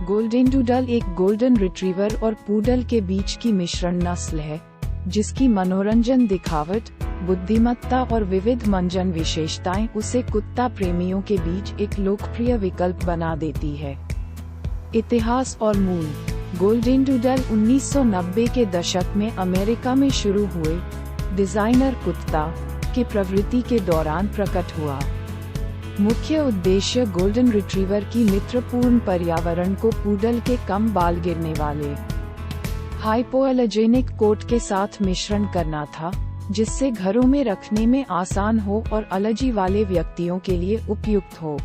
Golden doodle एक golden retriever और poodle के बीच की मिश्रण नस्ल है, जिसकी मनोरंजन, दिखावट, बुद्धिमत्ता और विविध मंजन विशेषताएं उसे कुत्ता प्रेमियों के बीच एक लोकप्रिय विकल्प बना देती है। इतिहास और मूल। गोल्डन डूडल 1990 के दशक में अमेरिका में शुरू हुए डिजाइनर कुत्ता की प्रवृत्ति के दौरान प्रकट हुआ। मुख्य उद्देश्य गोल्डन रिट्रीवर की मित्रपूर्ण पर्यावरण को पूडल के कम बाल गिरने वाले हाइपोअलर्जेनिक कोट के साथ मिश्रण करना था, जिससे घरों में रखने में आसान हो और एलर्जी वाले व्यक्तियों के लिए उपयुक्त हो।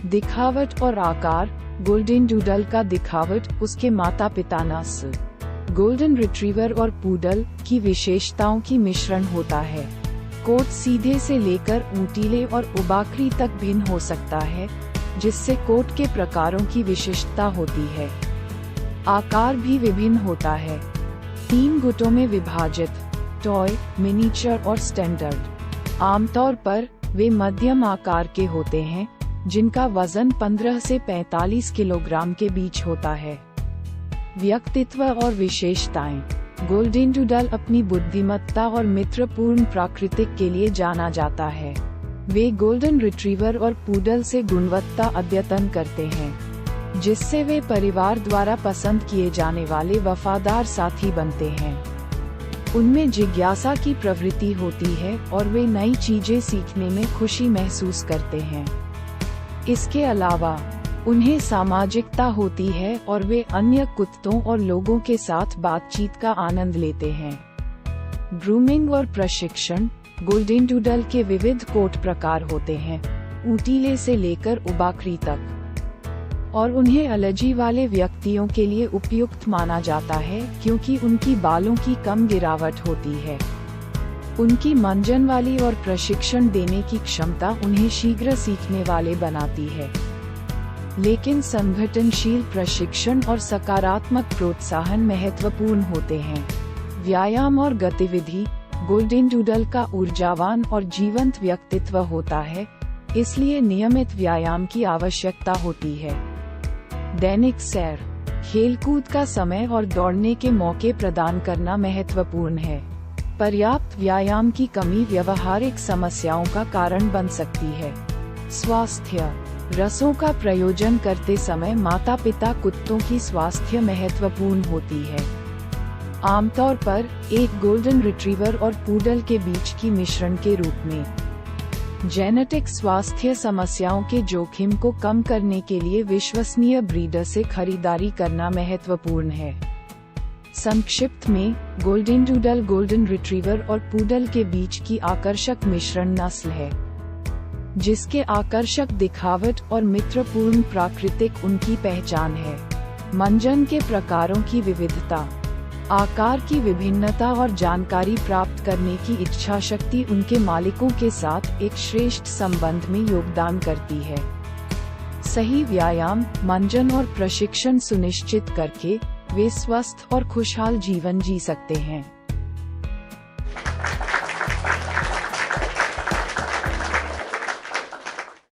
दिखावट और आकार। गोल्डन डूडल का दिखावट उसके माता पिता नस्ल गोल्डन रिट्रीवर और पूडल की विशेषताओं की मिश्रण होता है। कोट सीधे से लेकर ऊंटीले और उबाकरी तक भिन्न हो सकता है, जिससे कोट के प्रकारों की विशिष्टता होती है। आकार भी विभिन्न होता है। 3 गुटों में विभाजित: टॉय, मिनीचर और स्टैंडर्ड। आमतौर पर वे मध्यम आकार के होते हैं, जिनका वजन 15 से 45 किलोग्राम के बीच होता है। व्यक्तित्व और विशेषताएं। गोल्डन डूडल अपनी बुद्धिमत्ता और मित्रपूर्ण प्रकृति के लिए जाना जाता है। वे गोल्डन रिट्रीवर और पूडल से गुणवत्ता अद्यतन करते हैं, जिससे वे परिवार द्वारा पसंद किए जाने वाले वफादार साथी बनते हैं। उनमें जिज्ञासा की प्रवृत्ति होती है और वे नई चीजें सीखने में खुशी महसूस करते हैं। इसके अलावा उन्हें सामाजिकता होती है और वे अन्य कुत्तों और लोगों के साथ बातचीत का आनंद लेते हैं। ग्रूमिंग और प्रशिक्षण। गोल्डन डूडल के विविध कोट प्रकार होते हैं, ऊंटीले से लेकर उबाकरी तक, और उन्हें एलर्जी वाले व्यक्तियों के लिए उपयुक्त माना जाता है क्योंकि उनकी बालों की कम गिरावट होती है। उनकी मंजन वाली और प्रशिक्षण देने की क्षमता उन्हें शीघ्र सीखने वाले बनाती है। लेकिन संगठनशील प्रशिक्षण और सकारात्मक प्रोत्साहन महत्वपूर्ण होते हैं। व्यायाम और गतिविधि। गोल्डन डूडल का ऊर्जावान और जीवंत व्यक्तित्व होता है, इसलिए नियमित व्यायाम की आवश्यकता होती है। दैनिक सैर, खेलकूद का समय और दौड़ने के मौके प्रदान करना महत्वपूर्ण है। पर्याप्त व्यायाम की कमी व्यावहारिक समस्याओं का कारण बन सकती है। स्वास्थ्य। रसों का प्रयोजन करते समय माता-पिता कुत्तों की स्वास्थ्य महत्वपूर्ण होती है। आमतौर पर एक गोल्डन रिट्रीवर और पूडल के बीच की मिश्रण के रूप में जेनेटिक स्वास्थ्य समस्याओं के जोखिम को कम करने के लिए विश्वसनीय ब्रीडर से खरीदारी करना महत्वपूर्ण है। संक्षिप्त में, गोल्डन डूडल गोल्डन रिट्रीवर और पूडल के बीच की आकर्षक मिश्रण नस्ल है, जिसके आकर्षक दिखावट और मित्रपूर्ण प्राकृतिक उनकी पहचान है। मंजन के प्रकारों की विविधता, आकार की विभिन्नता और जानकारी प्राप्त करने की इच्छा शक्ति उनके मालिकों के साथ एक श्रेष्ठ संबंध में योगदान करती है। सही व्यायाम, मंजन और प्रशिक्षण सुनिश्चित करके वे स्वस्थ और खुशहाल जीवन जी सकते हैं।